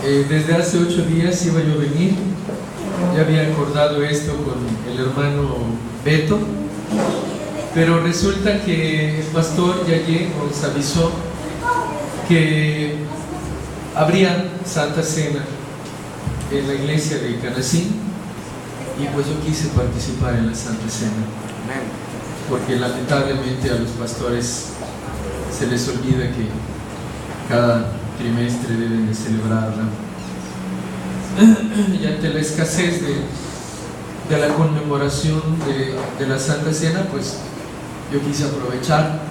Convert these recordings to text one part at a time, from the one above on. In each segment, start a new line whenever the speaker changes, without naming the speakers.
Desde hace 8 días iba yo a venir, ya había acordado esto con el hermano Beto, pero resulta que el pastor Yayé nos avisó que habría Santa Cena en la iglesia de Canacín y pues yo quise participar en la Santa Cena, porque lamentablemente a los pastores se les olvida que cada trimestre deben de celebrarla, y ante la escasez de la conmemoración de la Santa Cena, pues yo quise aprovechar,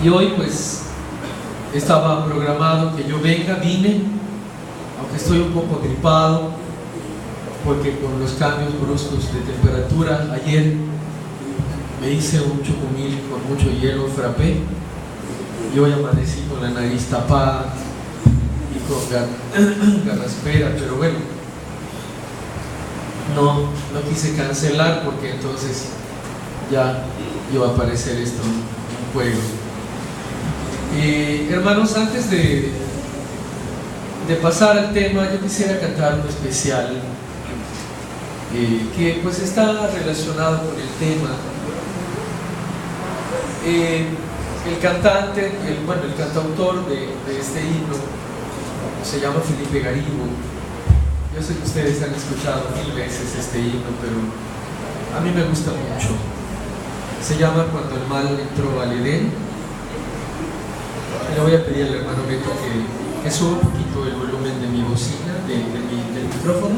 y hoy pues estaba programado que yo vine, aunque estoy un poco gripado, porque con los cambios bruscos de temperatura, ayer me hice un chocomil con mucho hielo, frappé, y hoy amanecí con la nariz tapada y con garraspera, pero bueno, no quise cancelar porque entonces ya iba a aparecer esto un juego. Hermanos, antes de pasar al tema, yo quisiera cantar un especial que pues está relacionado con el tema. El cantante, el cantautor de este himno se llama Felipe Garibo. Yo sé que ustedes han escuchado 1000 veces este himno, pero a mí me gusta mucho. Se llama Cuando el mal entró al Edén. Le voy a pedir al hermano Beto que suba un poquito el volumen de mi bocina, del micrófono.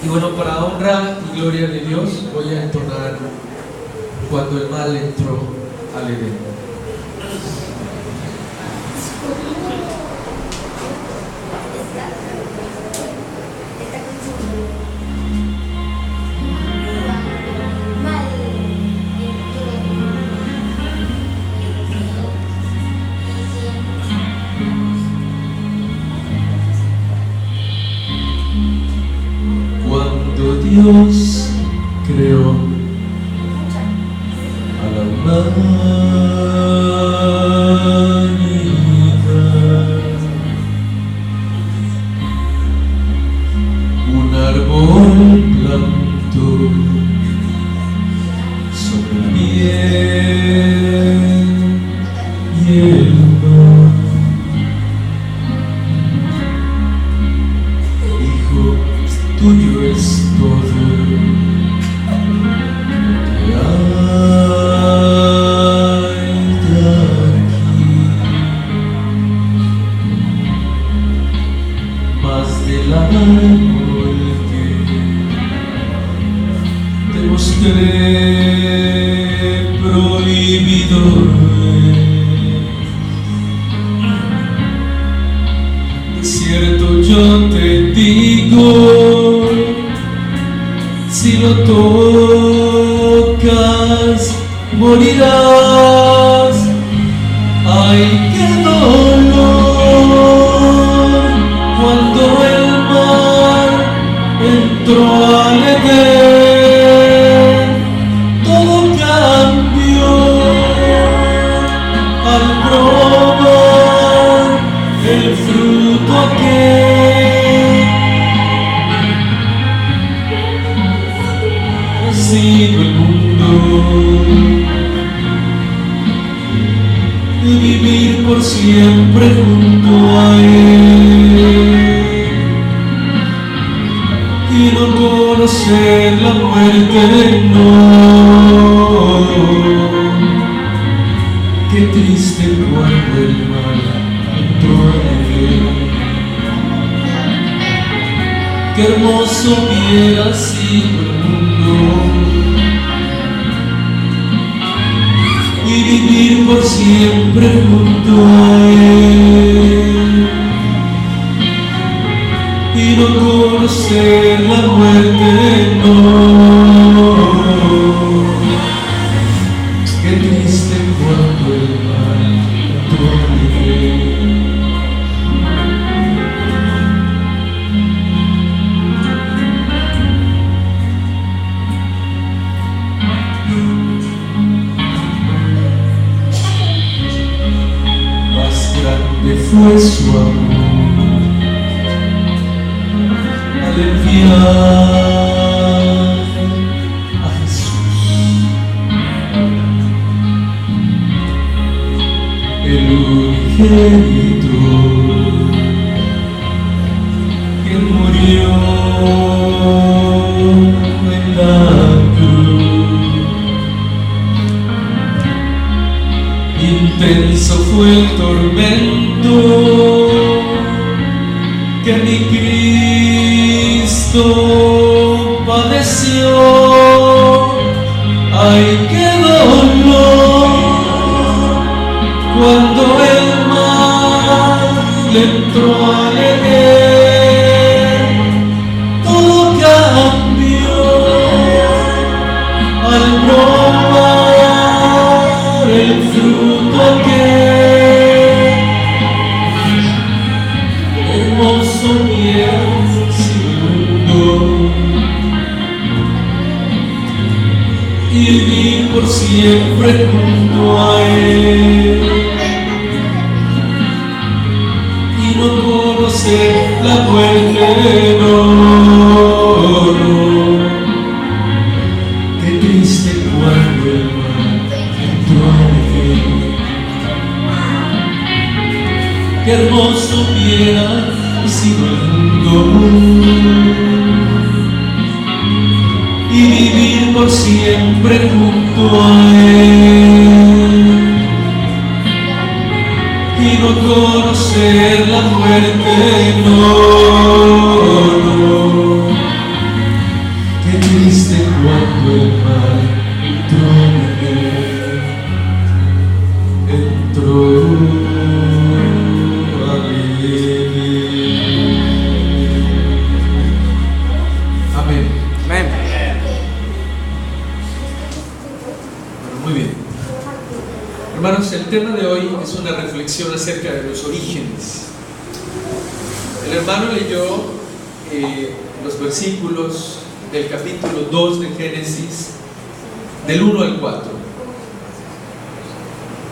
Y bueno, para honra y gloria de Dios, voy a entonar Cuando el mal entró al Edén. Cuando Dios creó a la humanidad, un árbol plantó sobre el bien y el mal. Hijo, tuyo es todo que hay de aquí, más del árbol que te mostré prohibido. De cierto yo te digo, si lo tocas, morirás. ¡Ay, qué dolor! Cuando el mar entró al Edén, todo cambió al probar el fruto aquel. Sido el mundo de vivir por siempre junto a Él y no conocer la muerte, no. Qué triste cuando el mal entró en Él. Qué hermoso hubiera sido el mundo y vivir por siempre junto a Él y no conocer la muerte, no. Qué triste cuando el mal entró en Él. fue su amor al enviar a Jesús, el unigénito, que murió en la cruz. Intenso fue el tormento que mi Cristo padeció. Ay, qué dolor cuando el mal le entró a leer. Todo cambió al probar el fruto aquel, hermoso miel sin mundo, y vivir por siempre junto a él, y no conocer la muerte. No, no. Qué triste cuando el mal entró a vivir. Qué hermoso hubiera sido el mundo, y vivir por siempre junto a él, y no conocer la muerte. No, no. Qué triste cuando el mal entró a vivir. Amén.
Amén.
Bueno, muy bien. Hermanos, el tema de hoy es una reflexión acerca de los orígenes. El hermano leyó los versículos del capítulo 2 de Génesis, del 1 al 4.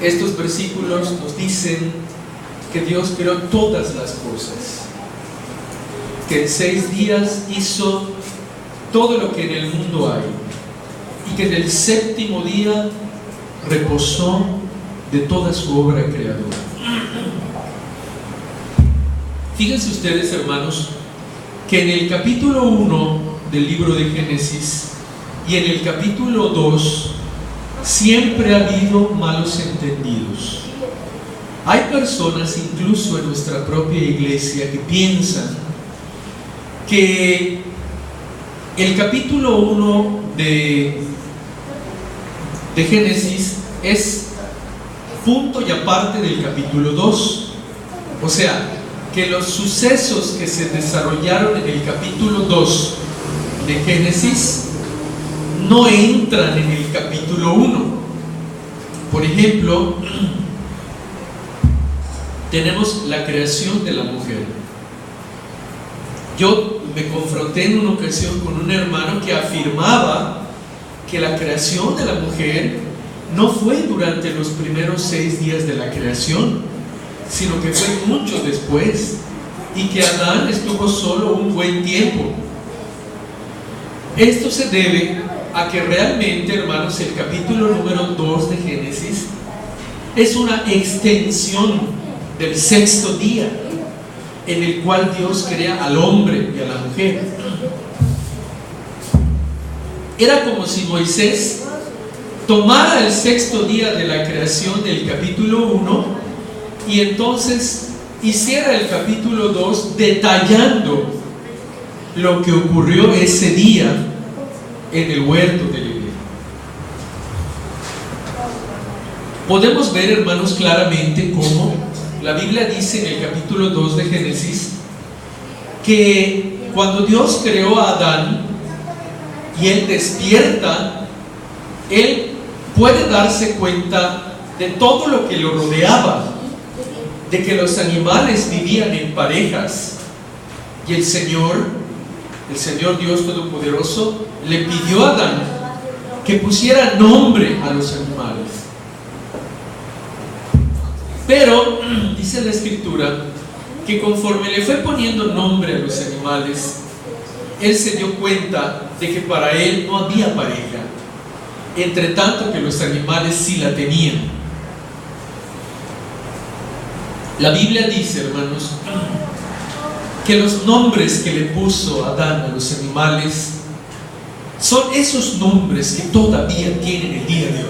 Estos versículos nos dicen que Dios creó todas las cosas, que en 6 días hizo todo lo que en el mundo hay, y que en el 7º día reposó de toda su obra creadora. Fíjense ustedes, hermanos, que en el capítulo 1 del libro de Génesis y en el capítulo 2 siempre ha habido malos entendidos. Hay personas, incluso en nuestra propia iglesia, que piensan que el capítulo 1 de Génesis es punto y aparte del capítulo 2. O sea, que los sucesos que se desarrollaron en el capítulo 2 de Génesis no entran en el capítulo 1. Por ejemplo, tenemos la creación de la mujer. Yo me confronté en una ocasión con un hermano que afirmaba que la creación de la mujer no fue durante los primeros 6 días de la creación, sino que fue mucho después, y que Adán estuvo solo un buen tiempo. Esto se debe a que realmente, hermanos, el capítulo número 2 de Génesis es una extensión del 6º día, en el cual Dios crea al hombre y a la mujer. Era como si Moisés tomara el 6º día de la creación del capítulo 1 y entonces hiciera el capítulo 2 detallando lo que ocurrió ese día en el huerto del Edén. Podemos ver, hermanos, claramente cómo la Biblia dice en el capítulo 2 de Génesis que cuando Dios creó a Adán y él despierta, él puede darse cuenta de todo lo que lo rodeaba, de que los animales vivían en parejas, y el Señor Dios Todopoderoso le pidió a Adán que pusiera nombre a los animales. Pero dice la Escritura que conforme le fue poniendo nombre a los animales, él se dio cuenta de que para él no había pareja, entre tanto que los animales sí la tenían. La Biblia dice, hermanos, que los nombres que le puso Adán a los animales son esos nombres que todavía tienen el día de hoy.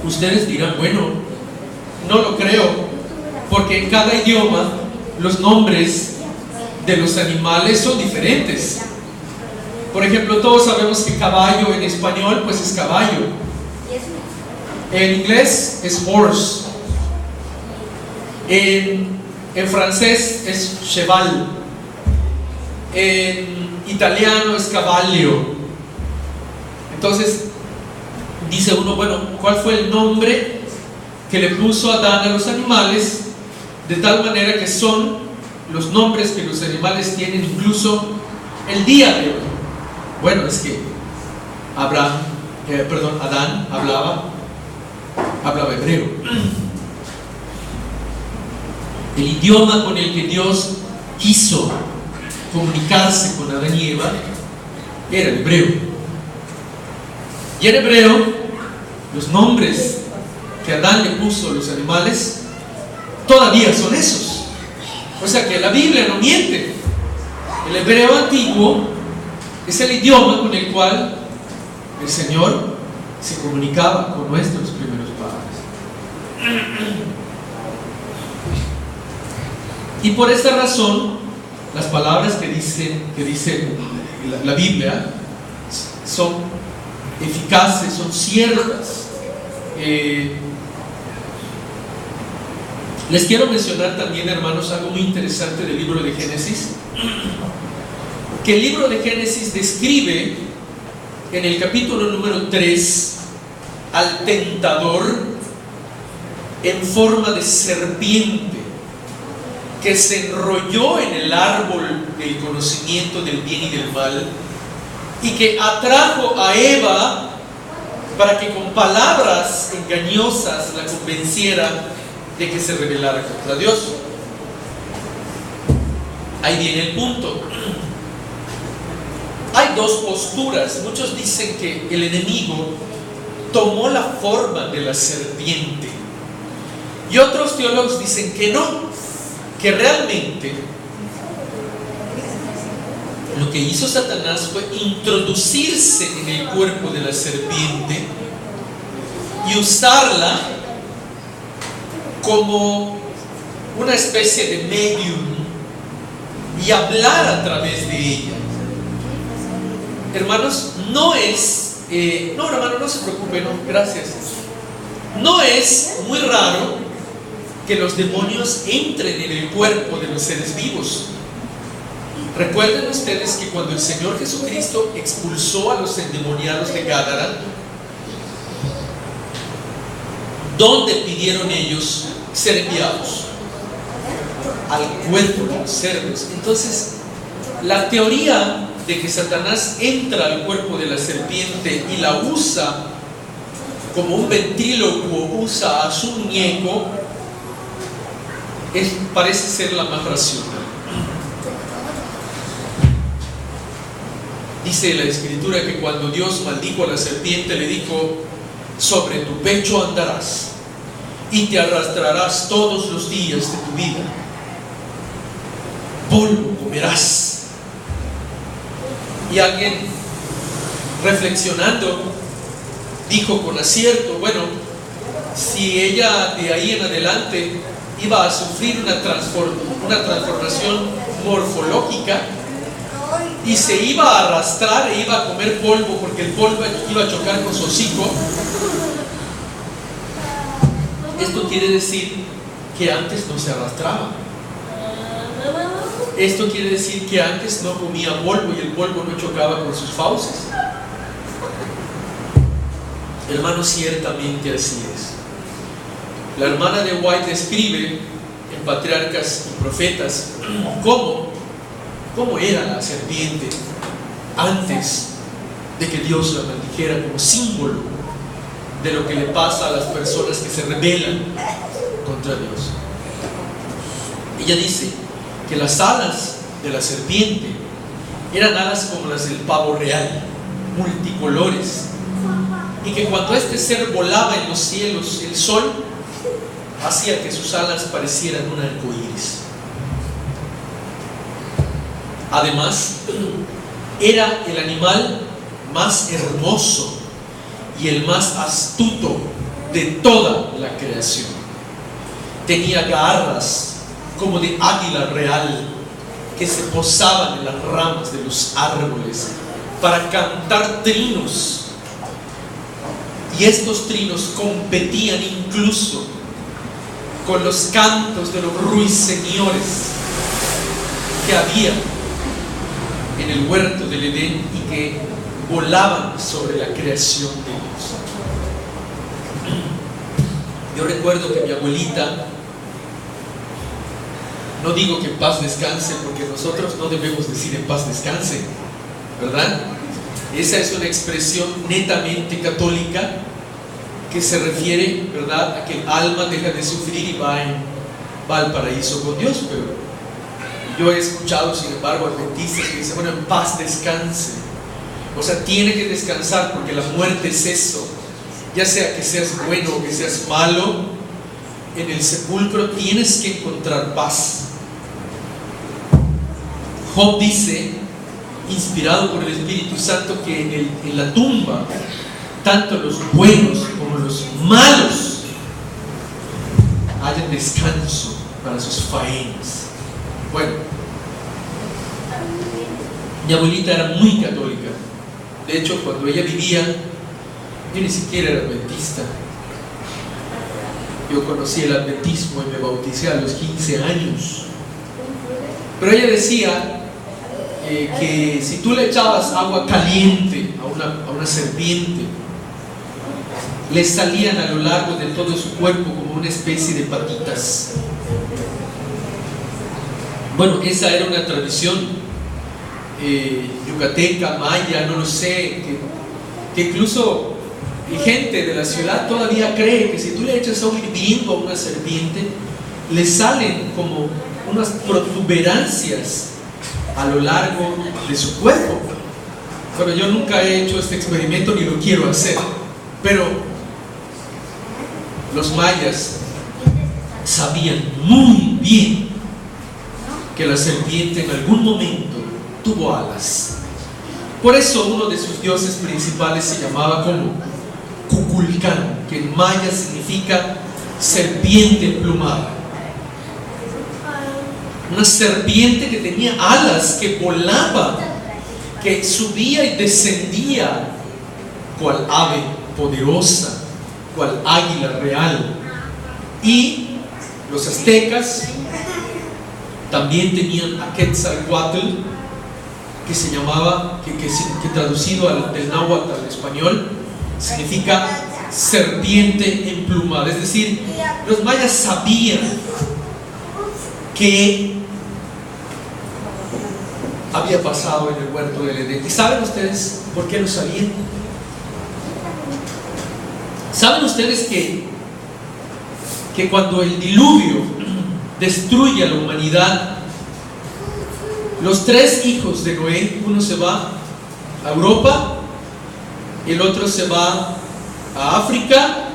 Ustedes dirán, bueno, no lo creo, porque en cada idioma los nombres de los animales son diferentes. Por ejemplo, todos sabemos que caballo en español pues es caballo, en inglés es horse, en francés es cheval, en italiano es cavallo. Entonces dice uno, bueno, ¿cuál fue el nombre que le puso Adán a los animales? De tal manera que son los nombres que los animales tienen incluso el día de hoy. Bueno, es que Adán hablaba hebreo. El idioma con el que Dios quiso comunicarse con Adán y Eva era el hebreo. Y en hebreo, los nombres que Adán le puso a los animales todavía son esos. O sea que la Biblia no miente. El hebreo antiguo es el idioma con el cual el Señor se comunicaba con nuestros primeros padres. Y por esta razón, las palabras que dice la Biblia son eficaces, son ciertas. Les quiero mencionar también, hermanos, algo muy interesante del libro de Génesis, que el libro de Génesis describe en el capítulo número 3 al tentador en forma de serpiente que se enrolló en el árbol del conocimiento del bien y del mal y que atrajo a Eva para que con palabras engañosas la convenciera de que se rebelara contra Dios. Ahí viene el punto. Hay dos posturas. Muchos dicen que el enemigo tomó la forma de la serpiente y otros teólogos dicen que no, que realmente lo que hizo Satanás fue introducirse en el cuerpo de la serpiente y usarla como una especie de medium y hablar a través de ella. Hermanos, no hermano, no se preocupe, no, gracias. No es muy raro que los demonios entren en el cuerpo de los seres vivos. Recuerden ustedes que cuando el Señor Jesucristo expulsó a los endemoniados de Gádara, ¿dónde pidieron ellos ser enviados? Al cuerpo de los cerdos. Entonces, la teoría de que Satanás entra al cuerpo de la serpiente y la usa como un ventrílocuo usa a su muñeco parece ser la más racional. Dice la Escritura que cuando Dios maldijo a la serpiente le dijo: sobre tu pecho andarás y te arrastrarás todos los días de tu vida, polvo comerás. Y alguien, reflexionando, dijo con acierto: bueno, si ella de ahí en adelante iba a sufrir una transformación morfológica y se iba a arrastrar e iba a comer polvo porque el polvo iba a chocar con su hocico, esto quiere decir que antes no se arrastraba. Esto quiere decir que antes no comía polvo y el polvo no chocaba con sus fauces. Hermanos, ciertamente así es. La hermana de White escribe en Patriarcas y Profetas cómo era la serpiente antes de que Dios la maldijera como símbolo de lo que le pasa a las personas que se rebelan contra Dios. Ella dice que las alas de la serpiente eran alas como las del pavo real, multicolores, y que cuando este ser volaba en los cielos, el sol hacía que sus alas parecieran un arco iris. Además, era el animal más hermoso y el más astuto de toda la creación. Tenía garras como de águila real que se posaban en las ramas de los árboles para cantar trinos, y estos trinos competían incluso con los cantos de los ruiseñores que había en el huerto del Edén y que volaban sobre la creación de Dios. Yo recuerdo que mi abuelita, no digo que en paz descanse, porque nosotros no debemos decir en paz descanse, ¿verdad? Esa es una expresión netamente católica que se refiere, ¿verdad?, a que el alma deja de sufrir y va al paraíso con Dios. Pero yo he escuchado, sin embargo, adventistas que dicen, bueno, en paz descanse. O sea, tiene que descansar porque la muerte es eso. Ya sea que seas bueno o que seas malo, en el sepulcro tienes que encontrar paz. Job dice, inspirado por el Espíritu Santo, que en la tumba tanto los buenos como los malos hayan descanso para sus faenas. Bueno, mi abuelita era muy católica. De hecho, cuando ella vivía, yo ni siquiera era adventista. Yo conocí el adventismo y me bauticé a los 15 años. Pero ella decía que si tú le echabas agua caliente a una serpiente, le salían a lo largo de todo su cuerpo como una especie de patitas. Bueno, esa era una tradición yucateca, maya, no lo sé, que incluso gente de la ciudad todavía cree que si tú le echas agua hirviendo a una serpiente, le salen como unas protuberancias a lo largo de su cuerpo. Bueno, yo nunca he hecho este experimento ni lo quiero hacer, pero los mayas sabían muy bien que la serpiente en algún momento tuvo alas. Por eso uno de sus dioses principales se llamaba como Kukulcán, que en maya significa serpiente emplumada. Una serpiente que tenía alas, que volaba, que subía y descendía cual ave poderosa, cual águila real. Y los aztecas también tenían a Quetzalcóatl, que se llamaba, que traducido del náhuatl al español significa serpiente emplumada. Es decir, los mayas sabían que había pasado en el huerto del Edén. ¿Y saben ustedes por qué lo sabían? ¿Saben ustedes que cuando el diluvio destruye a la humanidad, los tres hijos de Noé, uno se va a Europa, el otro se va a África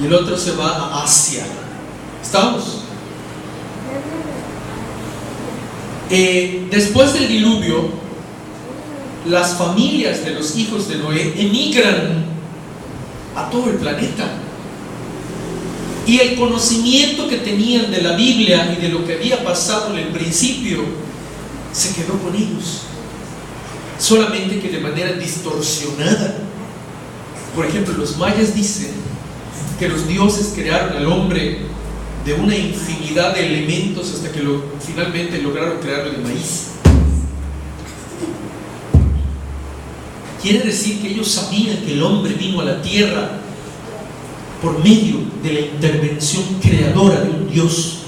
y el otro se va a Asia? ¿Estamos? Después del diluvio, las familias de los hijos de Noé emigran a todo el planeta, y el conocimiento que tenían de la Biblia y de lo que había pasado en el principio se quedó con ellos, solamente que de manera distorsionada. Por ejemplo, los mayas dicen que los dioses crearon al hombre de una infinidad de elementos hasta que finalmente lograron crearlo de maíz. Quiere decir que ellos sabían que el hombre vino a la tierra por medio de la intervención creadora de un Dios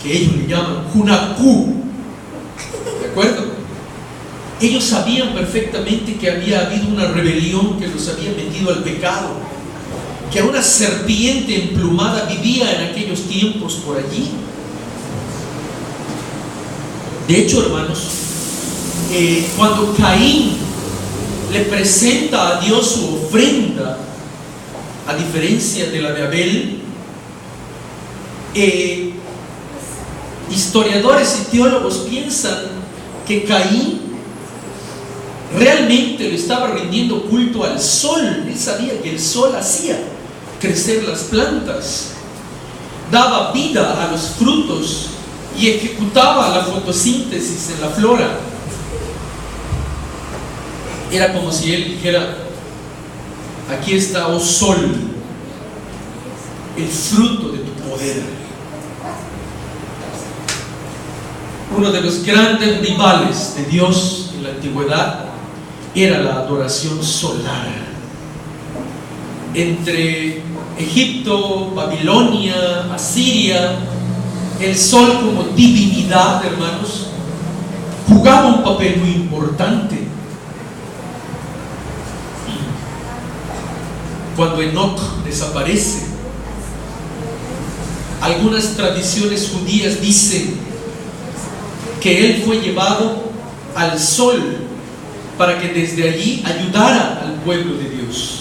que ellos le llaman Hunakú. ¿De acuerdo? Ellos sabían perfectamente que había habido una rebelión que los había metido al pecado, que una serpiente emplumada vivía en aquellos tiempos por allí. De hecho, hermanos, cuando Caín le presenta a Dios su ofrenda, a diferencia de la de Abel, historiadores y teólogos piensan que Caín realmente le estaba rindiendo culto al sol. Él sabía que el sol hacía crecer las plantas, daba vida a los frutos y ejecutaba la fotosíntesis en la flora. Era como si él dijera: aquí está, oh sol, el fruto de tu poder. Uno de los grandes rivales de Dios en la antigüedad era la adoración solar. Entre Egipto, Babilonia, Asiria, el sol como divinidad, hermanos, jugaba un papel muy importante. Cuando Enoc desaparece, algunas tradiciones judías dicen que él fue llevado al sol para que desde allí ayudara al pueblo de Dios.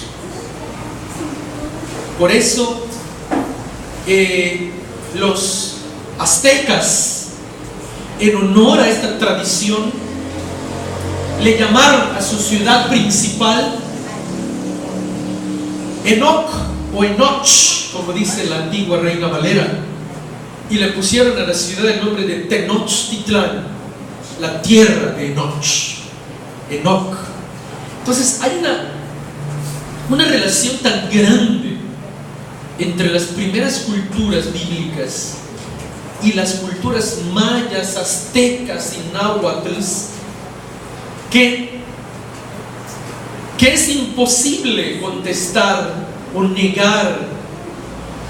Por eso los aztecas, en honor a esta tradición, le llamaron a su ciudad principal Enoc o Enoch, como dice la antigua Reina Valera, y le pusieron a la ciudad el nombre de Tenochtitlán, la tierra de Enoch. Enoc. Entonces hay una relación tan grande entre las primeras culturas bíblicas y las culturas mayas, aztecas y náhuatls, que es imposible contestar o negar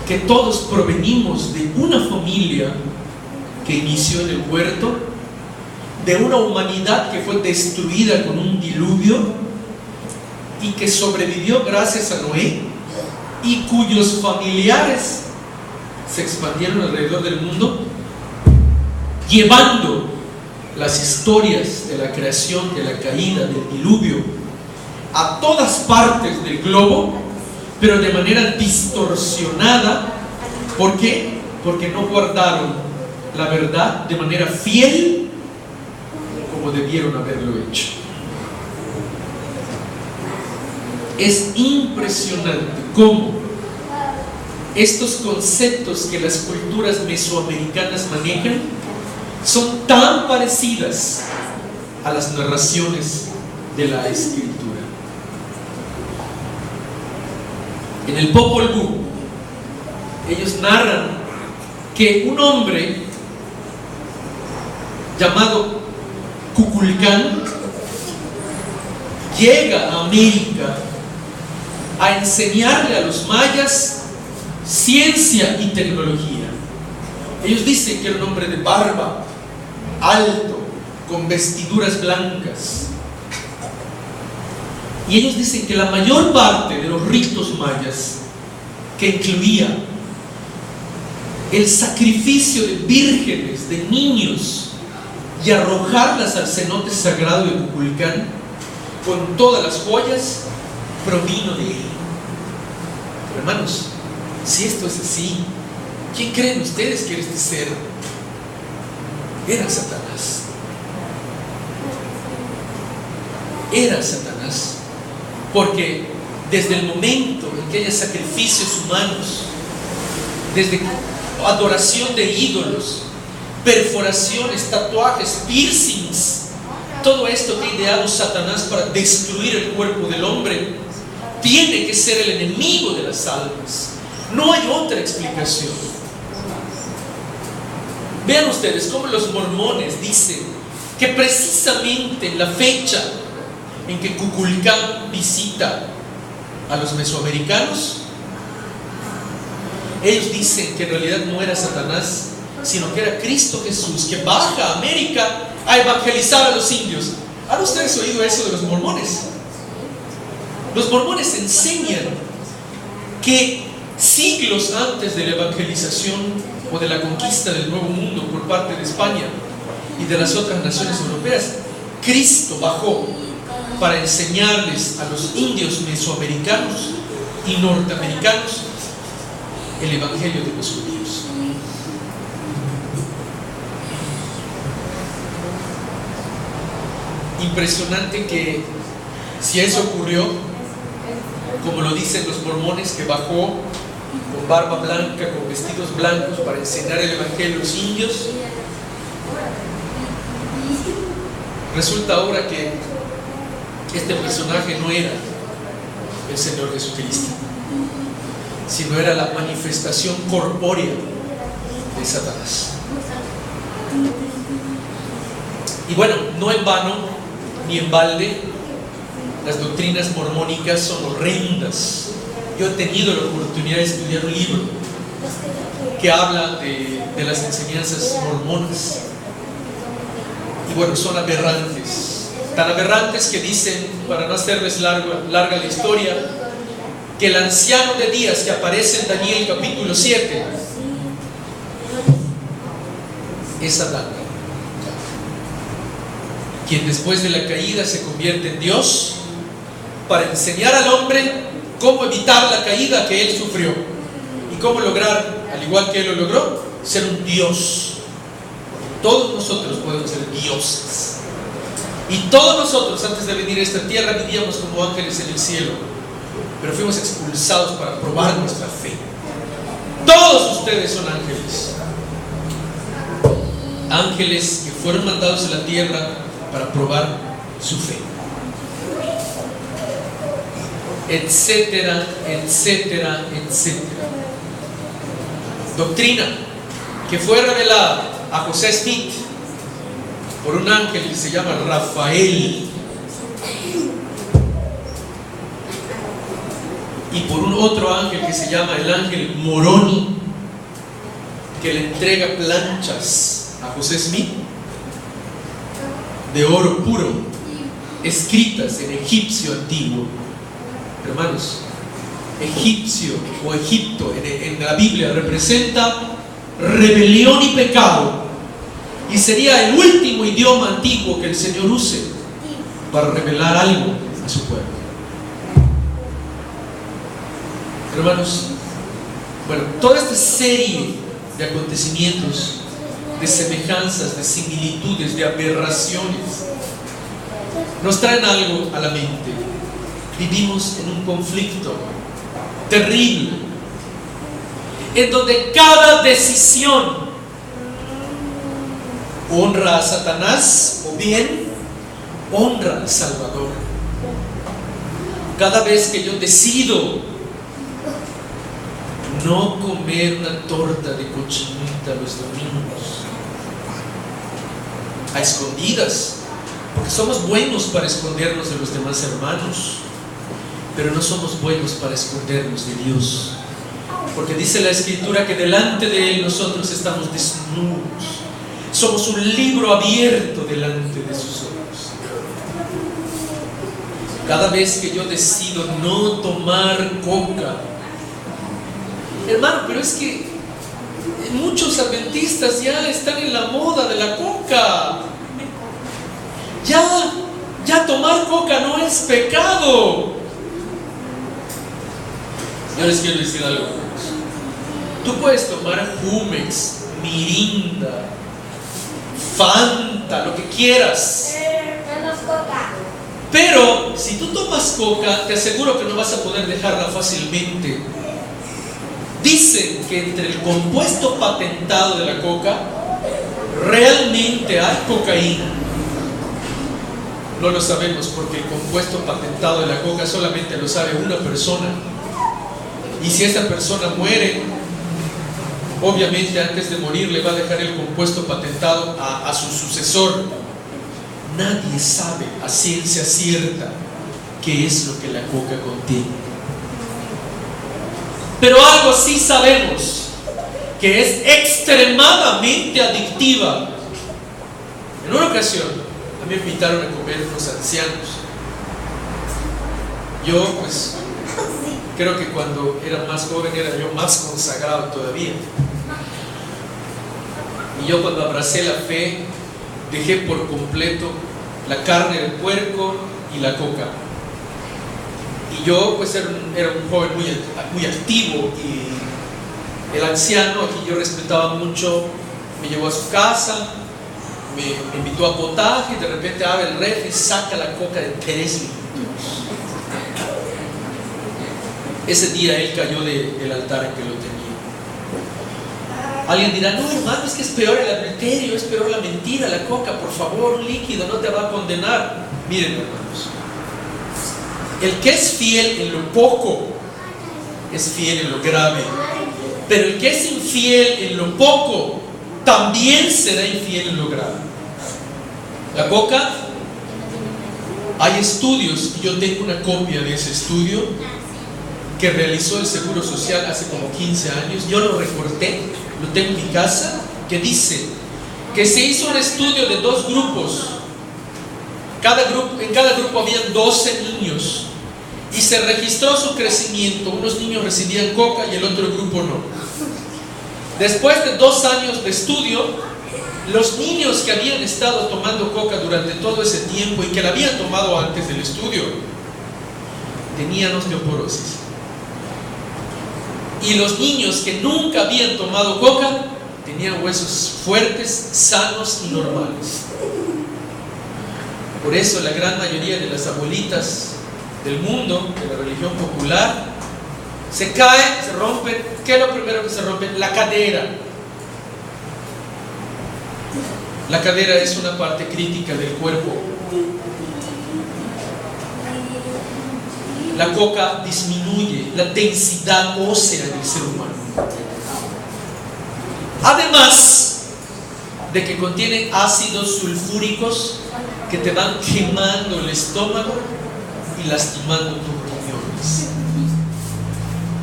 que todos provenimos de una familia que inició en el huerto, de una humanidad que fue destruida con un diluvio y que sobrevivió gracias a Noé, y cuyos familiares se expandieron alrededor del mundo, llevando las historias de la creación, de la caída, del diluvio a todas partes del globo, pero de manera distorsionada. ¿Por qué? Porque no guardaron la verdad de manera fiel como debieron haberlo hecho. Es impresionante cómo estos conceptos que las culturas mesoamericanas manejan son tan parecidas a las narraciones de la Escritura. En el Popol Vuh, ellos narran que un hombre llamado Kukulcán llega a América a enseñarle a los mayas ciencia y tecnología. Ellos dicen que era un hombre de barba, alto, con vestiduras blancas. Y ellos dicen que la mayor parte de los ritos mayas, que incluía el sacrificio de vírgenes, de niños, y arrojarlas al cenote sagrado de Kukulcán con todas las joyas, provino de él. Pero hermanos, si esto es así, ¿quién creen ustedes que era este ser? Era Satanás. Era Satanás. Porque desde el momento en que haya sacrificios humanos, desde adoración de ídolos, perforaciones, tatuajes, piercings, todo esto que ha ideado Satanás para destruir el cuerpo del hombre, tiene que ser el enemigo de las almas. No hay otra explicación. Vean ustedes cómo los mormones dicen que precisamente en la fecha en que Kukulcán visita a los mesoamericanos, ellos dicen que en realidad no era Satanás, sino que era Cristo Jesús, que baja a América a evangelizar a los indios. ¿Han ustedes oído eso de los mormones? Los mormones enseñan que siglos antes de la evangelización o de la conquista del Nuevo Mundo por parte de España y de las otras naciones europeas, Cristo bajó para enseñarles a los indios mesoamericanos y norteamericanos el evangelio de los judíos. Impresionante que si eso ocurrió, como lo dicen los mormones, que bajó con barba blanca, con vestidos blancos para enseñar el evangelio a los indios, resulta ahora que este personaje no era el Señor Jesucristo, sino era la manifestación corpórea de Satanás. Y bueno, no en vano ni en balde, las doctrinas mormónicas son horrendas. Yo he tenido la oportunidad de estudiar un libro que habla de las enseñanzas mormonas. Y bueno, son aberrantes. Tan aberrantes que dicen, para no hacerles larga la historia, que el anciano de días que aparece en Daniel capítulo 7 es Adán, quien después de la caída se convierte en Dios para enseñar al hombre cómo evitar la caída que él sufrió y cómo lograr, al igual que él lo logró, ser un Dios. Todos nosotros podemos ser dioses. Y todos nosotros, antes de venir a esta tierra, vivíamos como ángeles en el cielo, pero fuimos expulsados para probar nuestra fe. Todos ustedes son ángeles. Ángeles que fueron mandados a la tierra para probar su fe. Etcétera, etcétera, etcétera. Doctrina que fue revelada a José Smith por un ángel que se llama Rafael y por un otro ángel que se llama el ángel Moroni, que le entrega planchas a José Smith de oro puro, escritas en egipcio antiguo. Hermanos, egipcio o Egipto en la Biblia representa rebelión y pecado, y sería el último idioma antiguo que el Señor use para revelar algo a su pueblo. Hermanos, bueno, toda esta serie de acontecimientos, de semejanzas, de similitudes, de aberraciones, nos traen algo a la mente. Vivimos en un conflicto terrible, en donde cada decisión honra a Satanás o bien honra al Salvador. Cada vez que yo decido no comer una torta de cochinita los domingos, a escondidas, porque somos buenos para escondernos de los demás hermanos, pero no somos buenos para escondernos de Dios, porque dice la Escritura que delante de Él nosotros estamos desnudos. Somos un libro abierto delante de sus ojos. Cada vez que yo decido no tomar coca, hermano, pero es que muchos adventistas ya están en la moda de la coca. Ya tomar coca no es pecado. Yo les quiero decir algo. Tú puedes tomar Jumex, Mirinda, Fanta, lo que quieras, pero si tú tomas coca, te aseguro que no vas a poder dejarla fácilmente. Dicen que entre el compuesto patentado de la coca realmente hay cocaína. No lo sabemos porque el compuesto patentado de la coca solamente lo sabe una persona, y si esa persona muere, obviamente antes de morir le va a dejar el compuesto patentado a su sucesor. Nadie sabe a ciencia cierta qué es lo que la coca contiene, pero algo sí sabemos, que es extremadamente adictiva. En una ocasión a mí me invitaron a comer unos ancianos. Yo pues Creo que cuando era más joven era yo más consagrado todavía. Y yo cuando abracé la fe, dejé por completo la carne del puerco y la coca. Y yo pues era un joven muy activo, y el anciano, a quien yo respetaba mucho, me llevó a su casa, me invitó a potaje, y de repente abre el refri y saca la coca de 3 litros. Ese día él cayó del altar en que lo tenía. Alguien dirá, no hermano, es que es peor el adulterio, es peor la mentira, la coca, por favor, un líquido no te va a condenar. Miren, hermanos, el que es fiel en lo poco es fiel en lo grave, pero el que es infiel en lo poco también será infiel en lo grave. La coca, hay estudios, y yo tengo una copia de ese estudio que realizó el Seguro Social hace como 15 años. Yo lo recorté, lo tengo en mi casa, que dice que se hizo un estudio de 2 grupos. En cada grupo habían 12 niños y se registró su crecimiento. Unos niños recibían coca y el otro grupo no. Después de 2 años de estudio, los niños que habían estado tomando coca durante todo ese tiempo y que la habían tomado antes del estudio tenían osteoporosis. Y los niños que nunca habían tomado coca tenían huesos fuertes, sanos y normales. Por eso la gran mayoría de las abuelitas del mundo, de la religión popular, se caen, se rompen. ¿Qué es lo primero que se rompe? La cadera. La cadera es una parte crítica del cuerpo. La coca disminuye la densidad ósea del ser humano. Además de que contiene ácidos sulfúricos que te van quemando el estómago y lastimando tus riñones.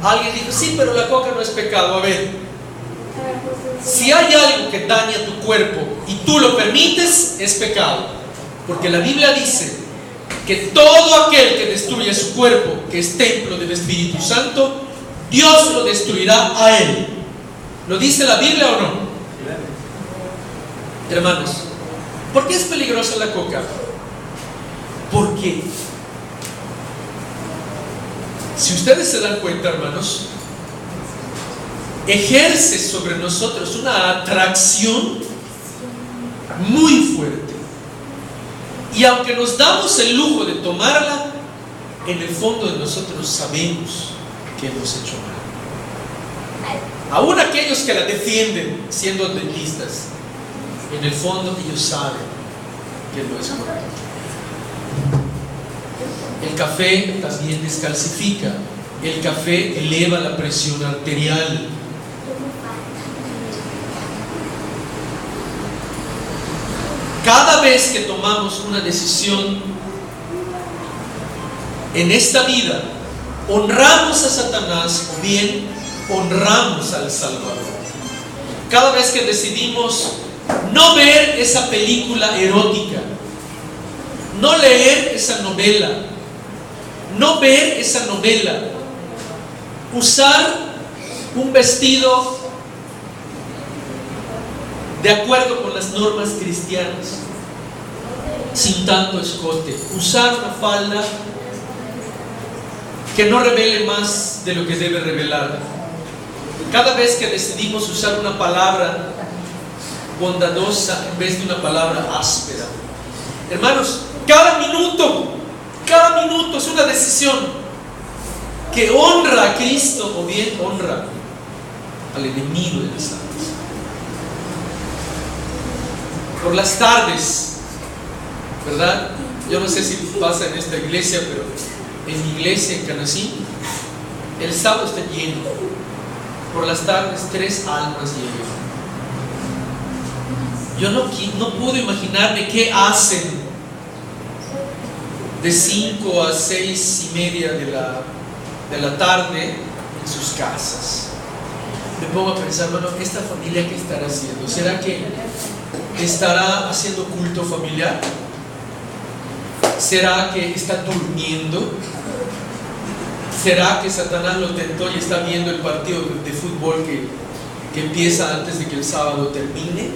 Alguien dijo, sí, pero la coca no es pecado. A ver, si hay algo que daña tu cuerpo y tú lo permites, es pecado. Porque la Biblia dice que todo aquel que destruye su cuerpo, que es templo del Espíritu Santo, Dios lo destruirá a él. ¿Lo dice la Biblia o no? Hermanos, ¿por qué es peligrosa la coca? Porque si ustedes se dan cuenta, hermanos, ejerce sobre nosotros una atracción muy fuerte. Y aunque nos damos el lujo de tomarla, en el fondo de nosotros sabemos que hemos hecho mal. Aún aquellos que la defienden siendo adventistas, en el fondo ellos saben que no es correcto. El café también descalcifica. El café eleva la presión arterial. Cada vez que tomamos una decisión en esta vida, honramos a Satanás o bien honramos al Salvador. Cada vez que decidimos no ver esa película erótica, no leer esa novela, no ver esa novela, usar un vestido de acuerdo con las normas cristianas, sin tanto escote, usar una falda que no revele más de lo que debe revelar. Cada vez que decidimos usar una palabra bondadosa en vez de una palabra áspera, hermanos, cada minuto es una decisión que honra a Cristo o bien honra al enemigo de las almas. Por las tardes, ¿verdad? Yo no sé si pasa en esta iglesia, pero en mi iglesia en Canasí, el sábado está lleno. Por las tardes 3 almas llegan. Yo no puedo imaginarme qué hacen de 5 a 6 y media de la tarde en sus casas. Me pongo a pensar, bueno, ¿esta familia qué estará haciendo? ¿Será que estará haciendo culto familiar? ¿Será que está durmiendo? ¿Será que Satanás lo tentó y está viendo el partido de fútbol que empieza antes de que el sábado termine?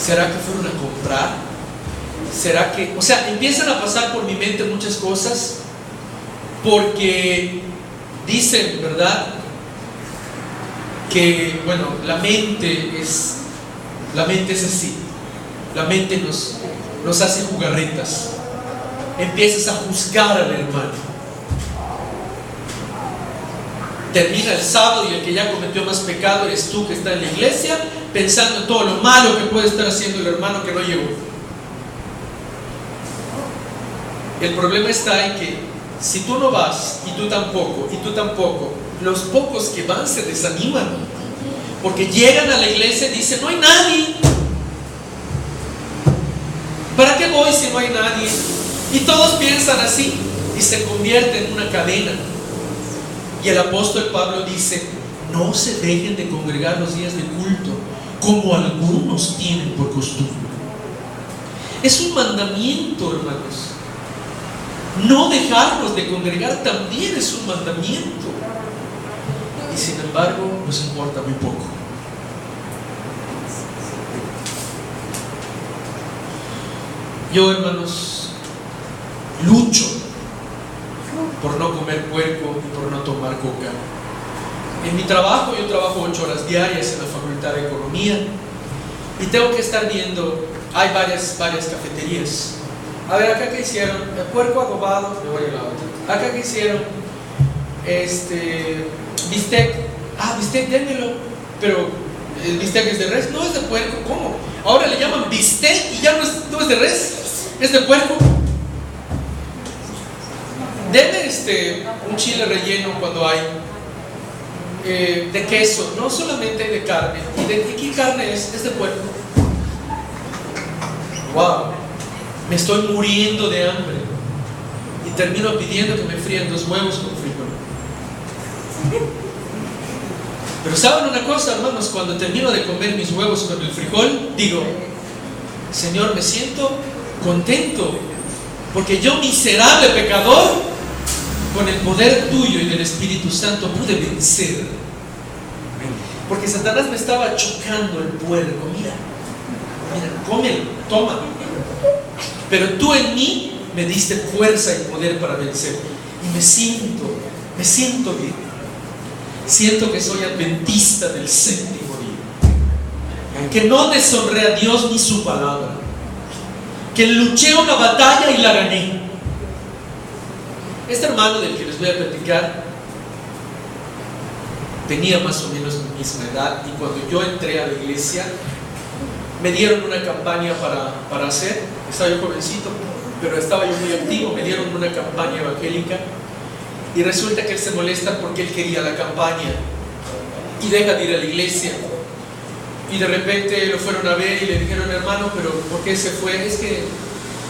¿Será que fueron a comprar? ¿Será que...? O sea, empiezan a pasar por mi mente muchas cosas, porque dicen, ¿verdad?, que, bueno, la mente es así. La mente nos hace jugarretas. Empiezas a juzgar al hermano. Termina el sábado y el que ya cometió más pecado eres tú, que está en la iglesia, pensando en todo lo malo que puede estar haciendo el hermano que no llegó. El problema está en que si tú no vas, y tú tampoco, los pocos que van se desaniman, porque llegan a la iglesia y dicen: no hay nadie. ¿Para qué voy si no hay nadie? Y todos piensan así, y se convierte en una cadena. Y el apóstol Pablo dice: no se dejen de congregar los días de culto, como algunos tienen por costumbre. Es un mandamiento, hermanos. No dejarnos de congregar también es un mandamiento. Y sin embargo, nos importa muy poco. Yo, hermanos, lucho por no comer puerco y por no tomar coca. En mi trabajo, yo trabajo 8 horas diarias en la Facultad de Economía y tengo que estar viendo, hay varias cafeterías. A ver, acá que hicieron el puerco adobado, me voy a la otra. Acá que hicieron bistec. Bistec, démelo. Pero el bistec es de res, no es de puerco. ¿Cómo? Ahora le llaman bistec y ya no es de res, es de puerco. Deme un chile relleno cuando hay de queso, no solamente de carne. ¿Y de qué carne es? Es de puerco. Wow. Me estoy muriendo de hambre y termino pidiendo que me frían 2 huevos con frijol. Pero ¿saben una cosa, hermanos? Cuando termino de comer mis huevos con el frijol, digo: Señor, me siento contento, porque yo, miserable pecador, con el poder tuyo y del Espíritu Santo pude vencer. Porque Satanás me estaba chocando el puerco. Mira, cómelo, toma. Pero tú en mí me diste fuerza y poder para vencer. Y me siento bien. Siento que soy adventista del 7º día. Que no deshonré a Dios ni su palabra. Que luché una batalla y la gané. Este hermano del que les voy a platicar tenía más o menos mi misma edad, y cuando yo entré a la iglesia me dieron una campaña para hacer. Estaba yo jovencito, pero estaba yo muy activo. Me dieron una campaña evangélica y resulta que él se molesta porque él quería la campaña y deja de ir a la iglesia. Y de repente lo fueron a ver y le dijeron: hermano, pero ¿por qué se fue? Es que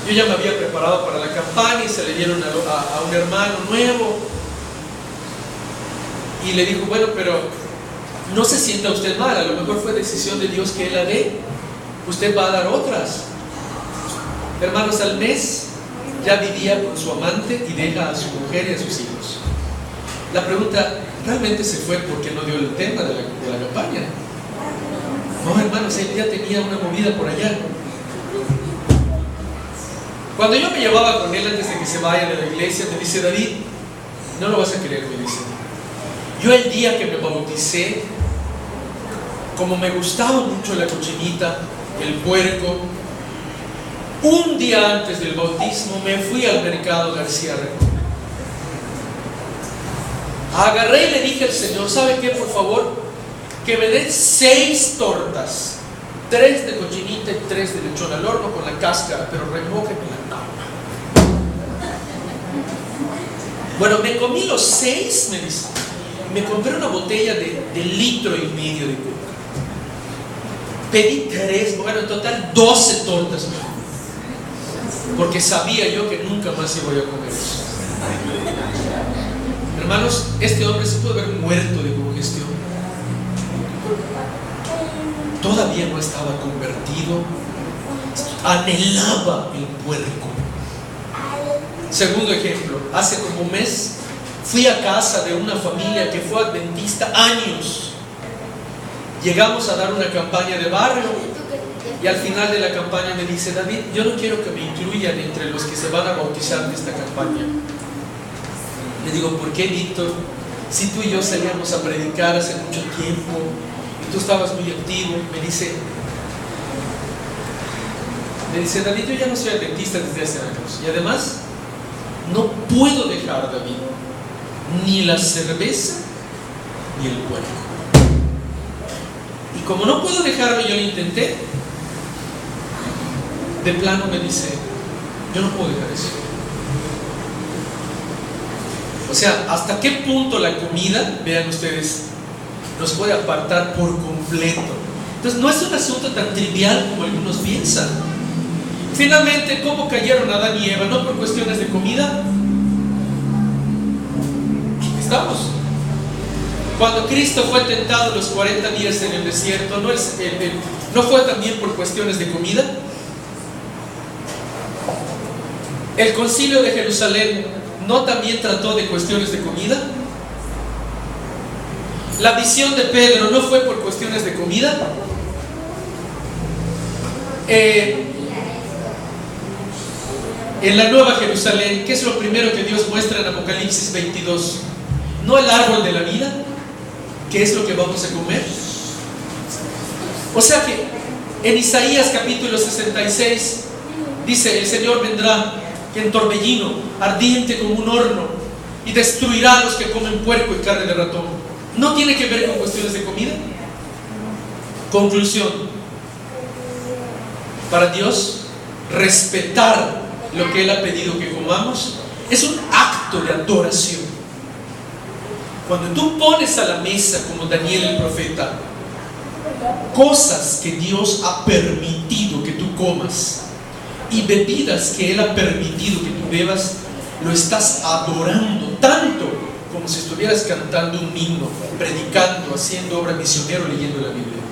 yo ya me había preparado para la campaña y se le dieron a un hermano nuevo. Y le dijo: bueno, pero no se sienta usted mal, a lo mejor fue decisión de Dios que él la dé. Usted va a dar otras. Hermanos, al mes ya vivía con su amante y deja a su mujer y a sus hijos. La pregunta: ¿realmente se fue porque no dio el tema de la campaña? No, hermanos, él ya tenía una movida por allá. Cuando yo me llevaba con él antes de que se vaya de la iglesia, me dice: David, no lo vas a creer, me dice, yo el día que me bauticé, como me gustaba mucho la cochinita, el puerco, un día antes del bautismo me fui al mercado García Recón. Agarré y le dije al Señor: ¿sabe qué? Por favor, que me den 6 tortas, 3 de cochinita y 3 de lechón al horno con la cáscara, pero remójeme la tapa. Bueno, me comí los 6, me dice. Me compré una botella de 1,5 litros de coca. Pedí 3, bueno, en total 12 tortas, porque sabía yo que nunca más iba a comer eso. Hermanos, este hombre se pudo haber muerto de congestión. Todavía no estaba convertido, anhelaba el puerco. Segundo ejemplo: hace como un mes Fui a casa de una familia que fue adventista años. Llegamos a dar una campaña de barrio y al final de la campaña me dice: David, yo no quiero que me incluyan entre los que se van a bautizar de esta campaña. Le digo: ¿por qué, Víctor? Si tú y yo salíamos a predicar hace mucho tiempo y tú estabas muy activo. Me dice: David, yo ya no soy adventista desde hace años y además no puedo dejar, David, ni la cerveza ni el puerco. Y como no puedo dejarlo, yo lo intenté. De plano me dice: yo no puedo dejar eso. O sea, ¿hasta qué punto la comida, vean ustedes, nos puede apartar por completo? Entonces no es un asunto tan trivial como algunos piensan. Finalmente, ¿cómo cayeron Adán y Eva? No por cuestiones de comida. Estamos. Cuando Cristo fue tentado los 40 días en el desierto, ¿no fue también por cuestiones de comida? El Concilio de Jerusalén ¿no también trató de cuestiones de comida? La visión de Pedro ¿no fue por cuestiones de comida? En la Nueva Jerusalén, ¿qué es lo primero que Dios muestra en Apocalipsis 22? ¿No el árbol de la vida? ¿Qué es lo que vamos a comer? O sea que en Isaías capítulo 66 dice: el Señor vendrá en torbellino, ardiente como un horno, y destruirá a los que comen puerco y carne de ratón. ¿No tiene que ver con cuestiones de comida? Conclusión: para Dios, respetar lo que Él ha pedido que comamos es un acto de adoración. Cuando tú pones a la mesa, como Daniel el profeta, cosas que Dios ha permitido que tú comas y bebidas que Él ha permitido que tú bebas, lo estás adorando tanto como si estuvieras cantando un himno, predicando, haciendo obra misionera, leyendo la Biblia.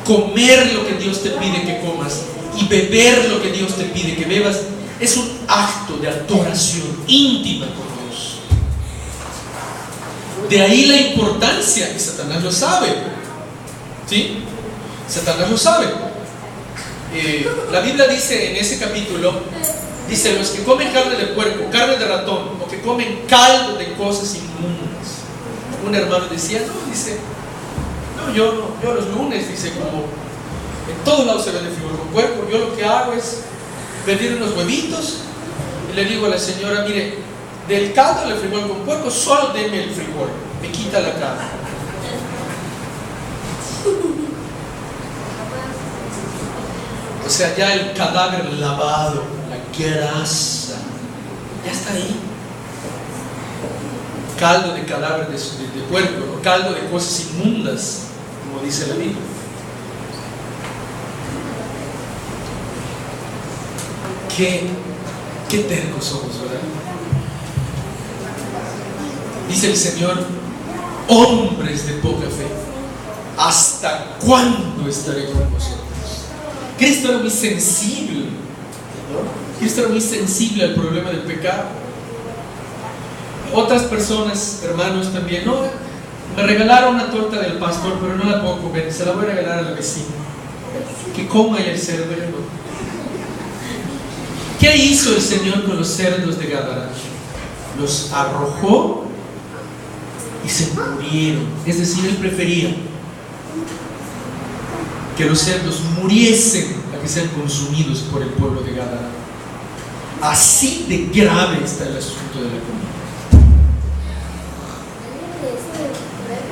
Comer lo que Dios te pide que comas y beber lo que Dios te pide que bebas es un acto de adoración íntima con Dios. De ahí la importancia, y Satanás lo sabe, ¿sí? Satanás lo sabe. La Biblia dice en ese capítulo, dice: los que comen carne de puerco, carne de ratón, o que comen caldo de cosas inmundas. Un hermano decía: yo los lunes, dice, como en todos lados se vende frijol con puerco, yo lo que hago es pedir unos huevitos y le digo a la señora: mire, del caldo del frijol con puerco, solo deme el frijol, me quita la carne. O sea, ya el cadáver lavado, la grasa, ya está ahí. Caldo de cadáver de puerco, o caldo de cosas inmundas, como dice la Biblia. Qué tercos somos, ¿verdad? Dice el Señor: hombres de poca fe, ¿hasta cuándo estaré con vosotros? Cristo era muy sensible, ¿no? Cristo era muy sensible al problema del pecado. Otras personas, hermanos, también: no, me regalaron una torta del pastor, pero no la puedo comer, se la voy a regalar a la vecina, que coma el cerdo, yo no. ¿Qué hizo el Señor con los cerdos de Gadara? Los arrojó y se murieron. Es decir, Él prefería que los cerdos muriesen a que sean consumidos por el pueblo de Gadara. Así de grave está el asunto de la comida.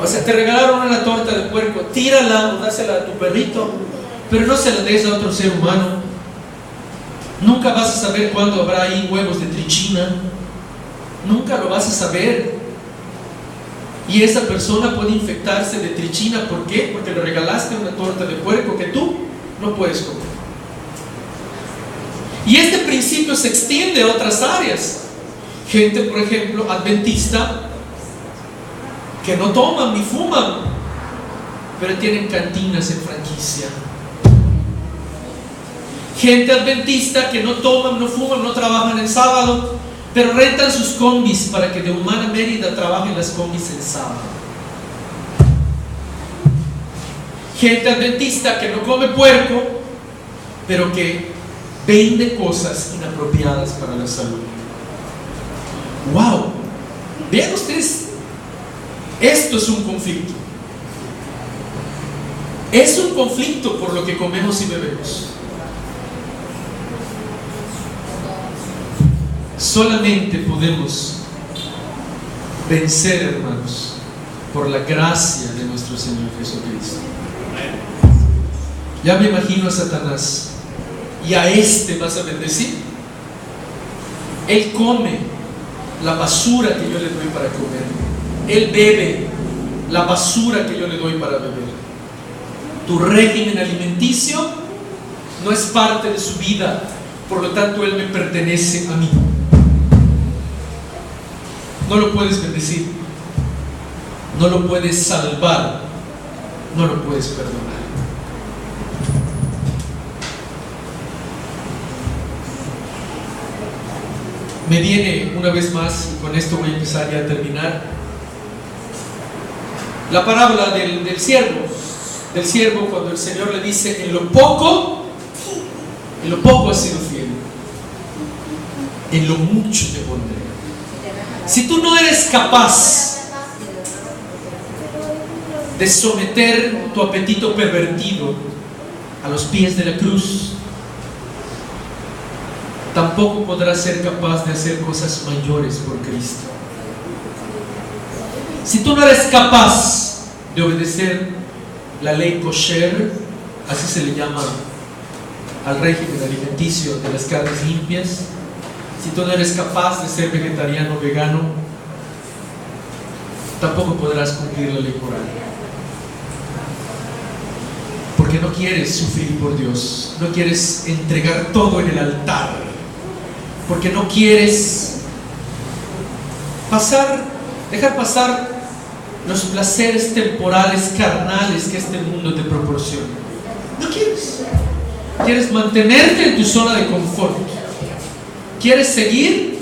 O sea, te regalaron una torta de puerco, tírala o dásela a tu perrito, pero no se la des a otro ser humano. Nunca vas a saber cuándo habrá ahí huevos de trichina. Nunca lo vas a saber. Y esa persona puede infectarse de trichina. ¿Por qué? Porque le regalaste una torta de puerco que tú no puedes comer. Y este principio se extiende a otras áreas. Gente, por ejemplo, adventista, que no toman ni fuman, pero tienen cantinas en franquicia. Gente adventista que no toman, no fuman, no trabajan el sábado, pero rentan sus combis para que de Humana a Mérida trabajen las combis el sábado. Gente adventista que no come puerco, pero que vende cosas inapropiadas para la salud. ¡Wow! Vean ustedes, esto es un conflicto. Es un conflicto por lo que comemos y bebemos. Solamente podemos vencer, hermanos, por la gracia de nuestro Señor Jesucristo. Ya me imagino a Satanás, y a este vas a bendecir. Él come la basura que yo le doy para comer. Él bebe la basura que yo le doy para beber. Tu régimen alimenticio no es parte de su vida, por lo tanto él me pertenece a mí. No lo puedes bendecir, no lo puedes salvar, no lo puedes perdonar. Me viene una vez más, y con esto voy a empezar ya a terminar, la parábola del siervo. Del siervo, cuando el Señor le dice: en lo poco has sido fiel, en lo mucho te pondré. Si tú no eres capaz de someter tu apetito pervertido a los pies de la cruz, tampoco podrás ser capaz de hacer cosas mayores por Cristo. Si tú no eres capaz de obedecer la ley kosher, así se le llama al régimen alimenticio de las carnes limpias, si tú no eres capaz de ser vegetariano o vegano, tampoco podrás cumplir la ley moral. Porque no quieres sufrir por Dios, no quieres entregar todo en el altar, porque no quieres dejar pasar los placeres temporales, carnales que este mundo te proporciona. No quieres. Quieres mantenerte en tu zona de confort. Quieres seguir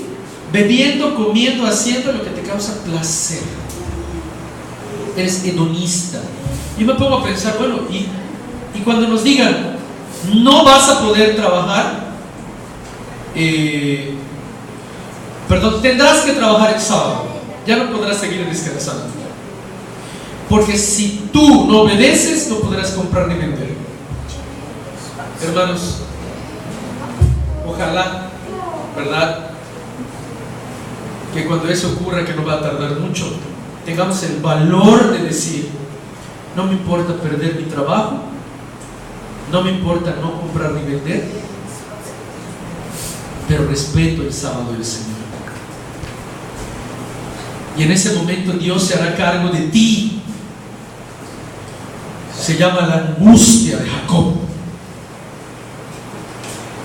bebiendo, comiendo, haciendo lo que te causa placer. Eres hedonista. Yo me pongo a pensar, bueno, y cuando nos digan no vas a poder trabajar, tendrás que trabajar el sábado, ya no podrás seguir descansando, porque si tú no obedeces no podrás comprar ni vender. Hermanos, ojalá, ¿verdad?, que cuando eso ocurra, que no va a tardar mucho, tengamos el valor de decir: no me importa perder mi trabajo, no me importa no comprar ni vender, pero respeto el sábado del Señor. Y en ese momento Dios se hará cargo de ti. Se llama la angustia de Jacob.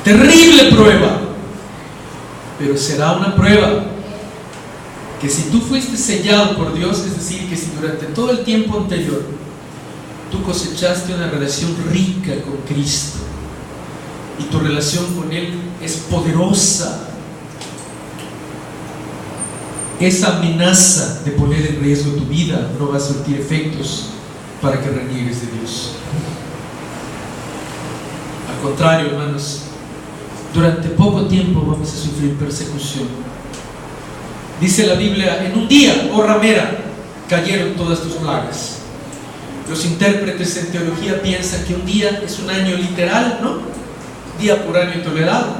Terrible prueba, pero será una prueba que si tú fuiste sellado por Dios, es decir, que si durante todo el tiempo anterior tú cosechaste una relación rica con Cristo y tu relación con Él es poderosa, esa amenaza de poner en riesgo tu vida no va a surtir efectos para que reniegues de Dios. Al contrario, hermanos, durante poco tiempo vamos a sufrir persecución. Dice la Biblia: en un día, oh ramera, cayeron todas tus plagas. Los intérpretes en teología piensan que un día es un año literal, ¿no? Día por año tolerado.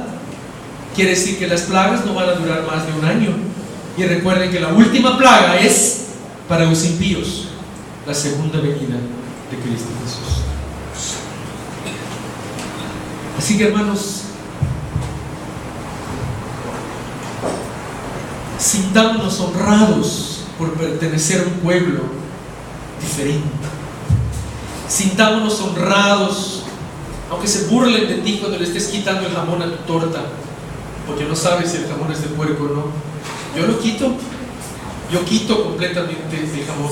Quiere decir que las plagas no van a durar más de un año. Y recuerden que la última plaga es para los impíos, la segunda venida de Cristo Jesús. Así que, hermanos, sintámonos honrados por pertenecer a un pueblo diferente. Sintámonos honrados, aunque se burlen de ti cuando le estés quitando el jamón a tu torta, porque no sabes si el jamón es de puerco o no. Yo lo quito, yo quito completamente el jamón,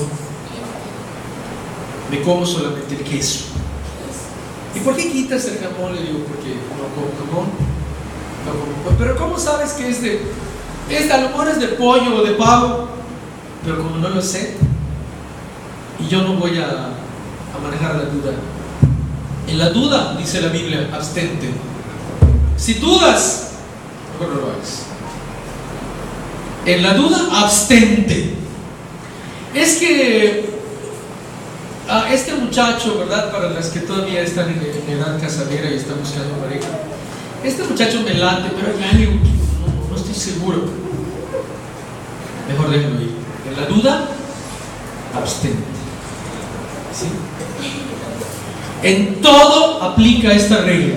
me como solamente el queso. ¿Y por qué quitas el jamón? Le digo: porque no como jamón, no como. Pero ¿cómo sabes que es de? A lo mejor es de pollo o de pavo, pero como no lo sé, y yo no voy a manejar la duda. En la duda, dice la Biblia, abstente. Si dudas, mejor no lo hagas. En la duda, abstente. Es que este muchacho, ¿verdad? Para las que todavía están en edad casadera y están buscando pareja, este muchacho me late, pero hay algo que no estoy seguro. Mejor déjenlo ir. En la duda, abstente. ¿Sí? En todo aplica esta regla.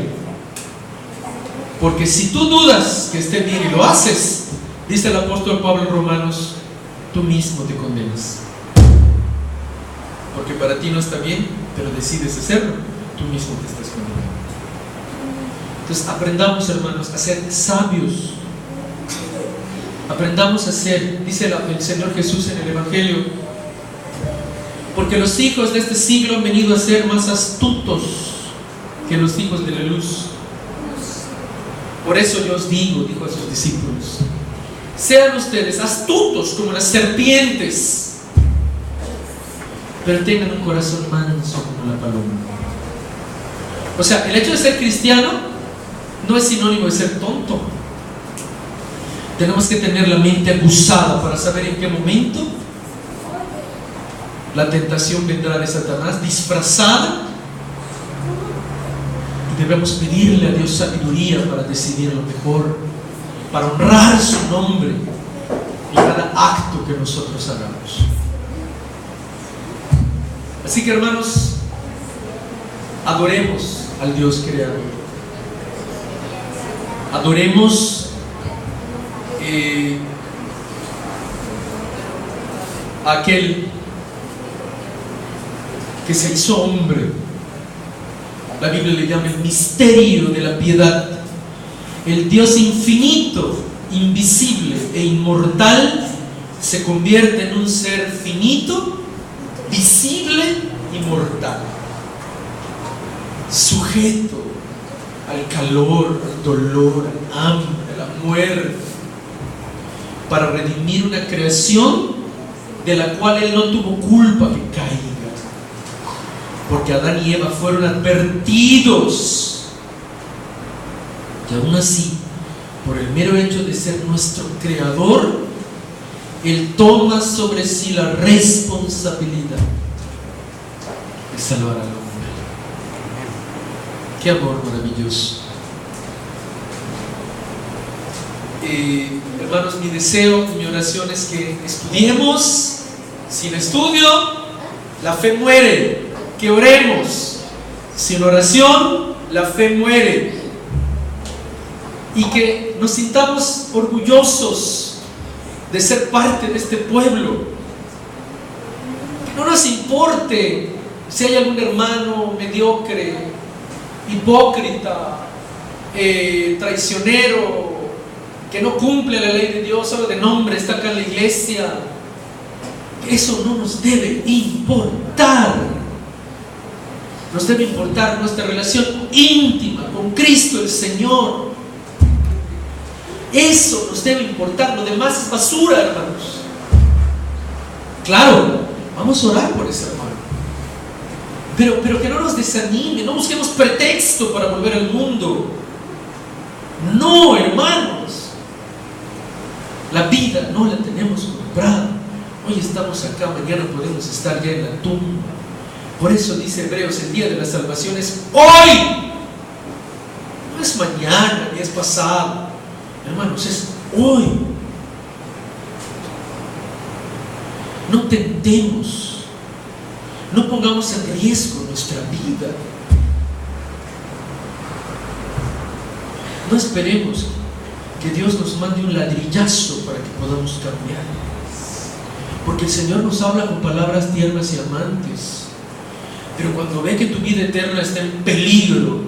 Porque si tú dudas que esté bien y lo haces, dice el apóstol Pablo en Romanos, tú mismo te condenas. Porque para ti no está bien, pero decides hacerlo, tú mismo te estás condenando. Entonces aprendamos, hermanos, a ser sabios. Aprendamos a ser, dice el Señor Jesús en el Evangelio, porque los hijos de este siglo han venido a ser más astutos que los hijos de la luz. Por eso yo os digo, dijo a sus discípulos, sean ustedes astutos como las serpientes, pero tengan un corazón manso como la paloma. O sea, el hecho de ser cristiano no es sinónimo de ser tonto. Tenemos que tener la mente aguzada para saber en qué momento la tentación vendrá de Satanás disfrazada, y debemos pedirle a Dios sabiduría para decidir lo mejor, para honrar su nombre en cada acto que nosotros hagamos. Así que, hermanos, adoremos al Dios creador. Adoremos a aquel que se hizo hombre. La Biblia le llama el misterio de la piedad. El Dios infinito, invisible e inmortal se convierte en un ser finito, visible y mortal, sujeto al calor, al dolor, al hambre, a la muerte, para redimir una creación de la cual Él no tuvo culpa que caiga. Porque Adán y Eva fueron advertidos, y aún así, por el mero hecho de ser nuestro creador, Él toma sobre sí la responsabilidad de salvar al hombre. Qué amor maravilloso. Hermanos, mi deseo, mi oración es que estudiemos. Sin estudio, la fe muere. Que oremos. Sin oración, la fe muere. Y que nos sintamos orgullosos de ser parte de este pueblo. Que no nos importe si hay algún hermano mediocre, hipócrita, traicionero, que no cumple la ley de Dios, solo de nombre está acá en la iglesia. Eso no nos debe importar. Nos debe importar nuestra relación íntima con Cristo el Señor. Eso nos debe importar. Lo demás es basura, hermanos. Claro, vamos a orar por ese hermano, pero que no nos desanime. No busquemos pretexto para volver al mundo. No, hermanos. La vida no la tenemos comprada. Hoy estamos acá, mañana podemos estar ya en la tumba. Por eso dice Hebreos, el día de la salvación es hoy. No es mañana ni es pasado. Hermanos, es hoy. No tentemos, no pongamos en riesgo nuestra vida. No esperemos que Dios nos mande un ladrillazo para que podamos cambiar, porque el Señor nos habla con palabras tiernas y amantes. Pero cuando ve que tu vida eterna está en peligro,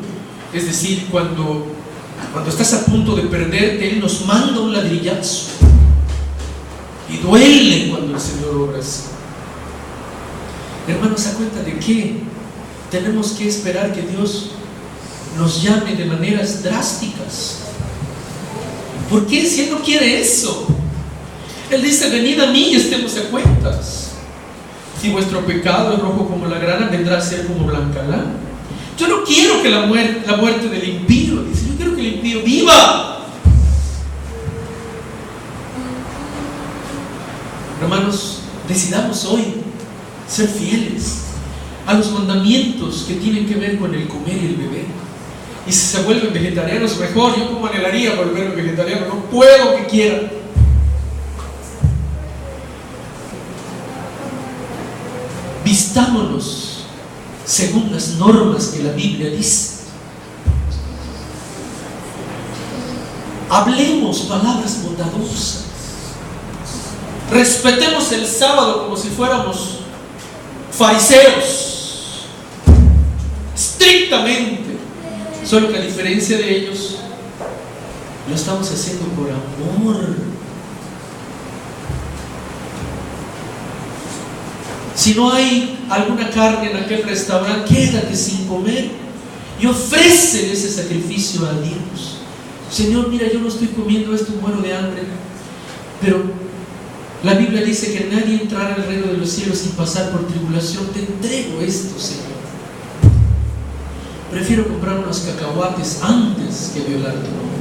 es decir, cuando estás a punto de perderte, Él nos manda un ladrillazo. Y duele cuando el Señor obra así. Hermanos, ¿a cuenta de qué tenemos que esperar que Dios nos llame de maneras drásticas? ¿Por qué? Si Él no quiere eso. Él dice: venid a mí y estemos a cuentas. Si vuestro pecado es rojo como la grana, vendrá a ser como blanca lana. Yo no quiero que la muerte del impío, dice, yo quiero que el impío viva. Hermanos, decidamos hoy ser fieles a los mandamientos que tienen que ver con el comer y el beber. Y si se vuelven vegetarianos, mejor. Yo como anhelaría volverme vegetariano, no puedo que quiera. Vistámonos según las normas que la Biblia dice. Hablemos palabras bondadosas. Respetemos el sábado como si fuéramos fariseos, estrictamente. Solo que a diferencia de ellos, lo estamos haciendo por amor. Si no hay alguna carne en aquel restaurante, quédate sin comer y ofrécele ese sacrificio a Dios. Señor, mira, yo no estoy comiendo esto, muero de hambre, pero la Biblia dice que nadie entrará al reino de los cielos sin pasar por tribulación. Te entrego esto, Señor. Prefiero comprar unos cacahuates antes que violar tu nombre.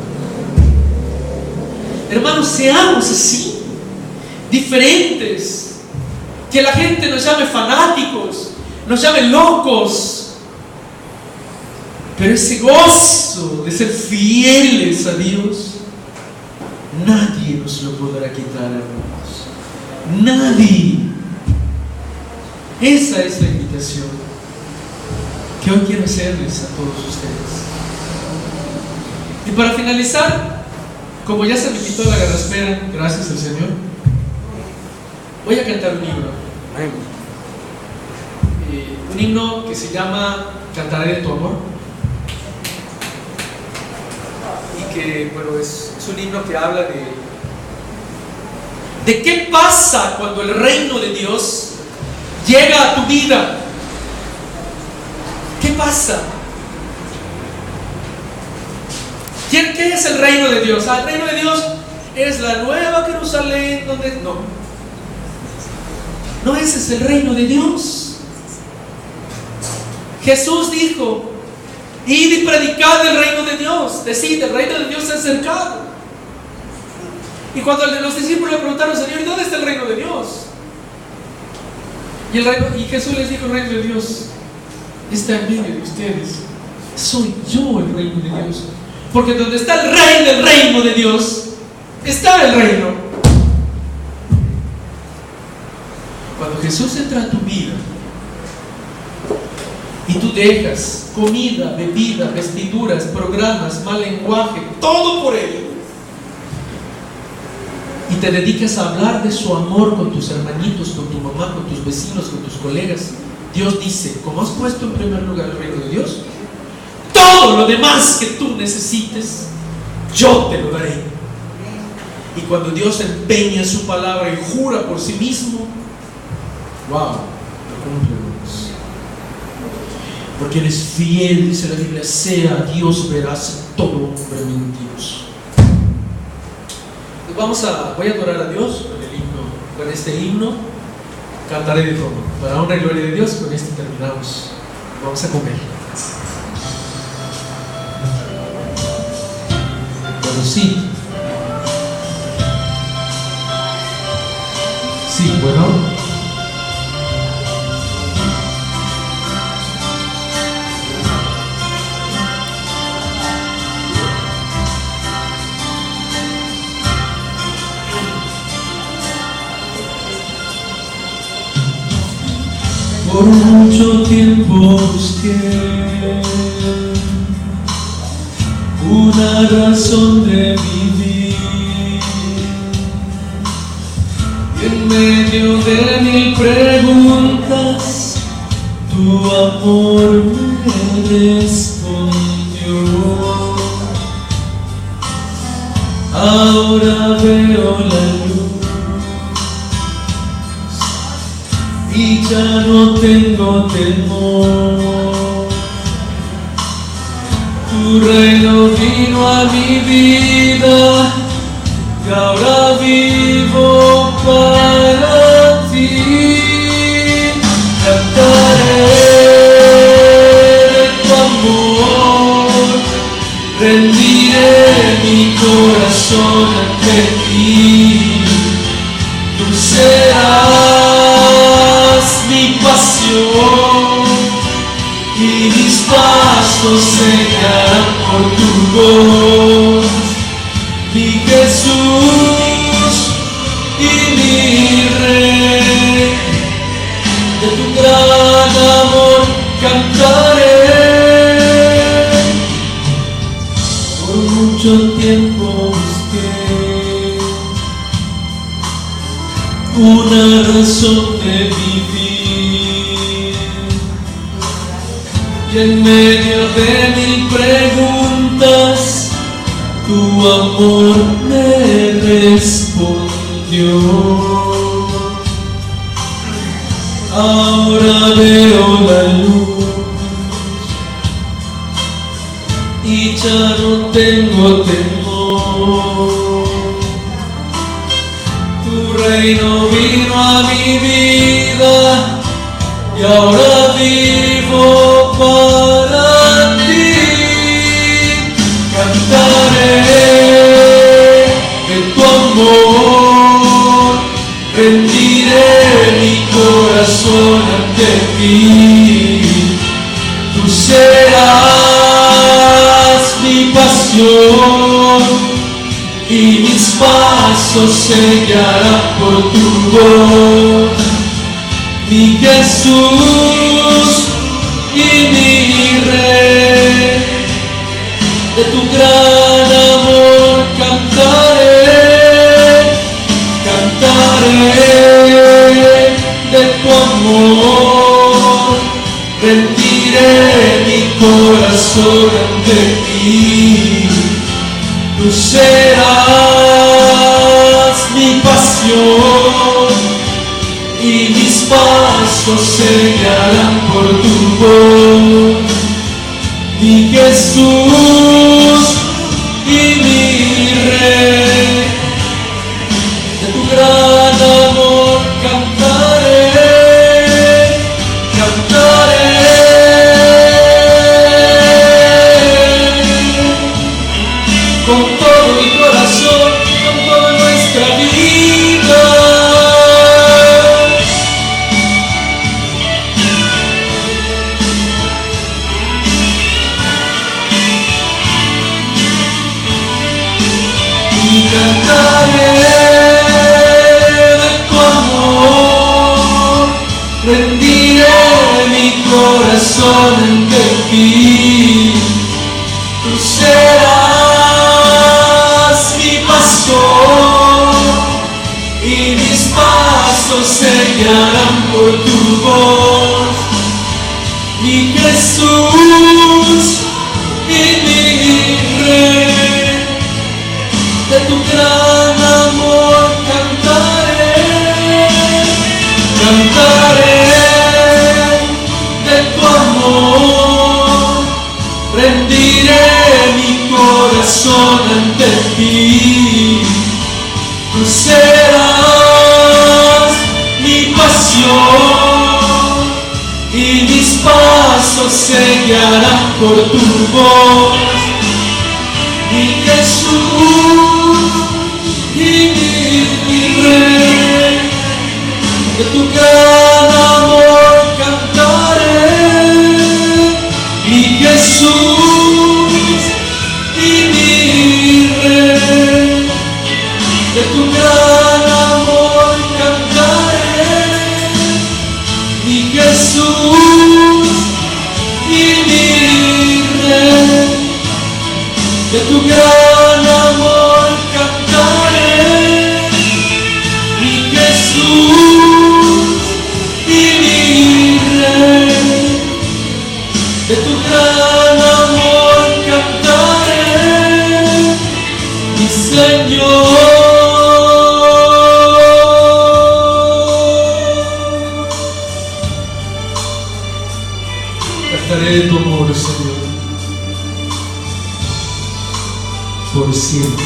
Hermanos, seamos así, diferentes. Que la gente nos llame fanáticos, nos llame locos, pero ese gozo de ser fieles a Dios, nadie nos lo podrá quitar, hermanos. Nadie. Esa es la invitación que hoy quiero hacerles a todos ustedes. Y para finalizar, como ya se me quitó la garraspera, gracias al Señor, voy a cantar un himno. Un himno que se llama Cantaré de tu amor. Y que, bueno, es un himno que habla de qué pasa cuando el reino de Dios llega a tu vida. ¿Qué pasa? ¿Qué es el reino de Dios? El reino de Dios es la nueva Jerusalén donde... No, ese es el reino de Dios. Jesús dijo: id y predicad el reino de Dios. Decid, el reino de Dios se ha acercado. Y cuando los discípulos le preguntaron: Señor, ¿dónde está el reino de Dios? Y Jesús les dijo: el reino de Dios está en medio de ustedes. Soy yo el reino de Dios. Porque donde está el rey del reino de Dios, está el reino. Cuando Jesús entra a tu vida y tú dejas comida, bebida, vestiduras, programas, mal lenguaje, todo por Él, y te dedicas a hablar de su amor con tus hermanitos, con tu mamá, con tus vecinos, con tus colegas, Dios dice: como has puesto en primer lugar el reino de Dios, todo lo demás que tú necesites, yo te lo daré. Y cuando Dios empeña su palabra y jura por sí mismo, wow, lo cumple, hermanos. Porque Él es fiel, dice la Biblia: sea Dios veraz y todo hombre mentiroso. Voy a adorar a Dios con este himno. Cantaré de todo. Para honra y gloria de Dios, con este terminamos. Vamos a comer. Bueno, sí. Sí, bueno. Por mucho tiempo busqué una razón de vivir, y en medio de mil preguntas tu amor me respondió. Ahora veo la luz y ya no tengo temor. Tu reino vino a mi vida y ahora vivo corazón ante ti. Tú serás mi pasión y mis pasos se guiarán por tu voz, mi Jesús y mi Rey. De tu gran amor cantaré. Por mucho tiempo busqué una razón de vivir, y en medio de mil preguntas tu amor me respondió. Ahora veo la luz y ya no tengo temor. Tu reino vino a mi vida y ahora vivo para ti. Cantaré de tu amor, rendiré mi corazón ante ti. Tú serás mi pasión y mis pasos se guiarán por tu voz, mi Jesús y mi Rey. De tu gran amor cantaré, cantaré de tu amor, rendiré mi corazón ante ti. Tú serás mi pasión y mis pasos se guiarán por tu voz, mi Jesús y mi Rey. De tu gran amor cantaré, cantaré. Con todo mi corazón, con toda nuestra vida. Y cantaré de tu amor, rendiré mi corazón ante ti. Tú serás mi pasión y mis pasos se guiarán por tu voz, mi Jesús y mi Rey. De tu gran amor cantaré, cantaré de tu amor, rendiré mi corazón ante ti. Tú serás mi pasión y mis pasos se guiarán por tu voz, mi Jesús y mi Rey. De tu gran amor cantaré, mi Jesús y mi Rey. De tu gran amor cantaré, mi Jesús y mi Rey. De tu gran amor cantaré, mi Jesús y mi Rey. De tu gran amor cantaré, mi Señor. Cantaré de tu amor, Señor, por siempre.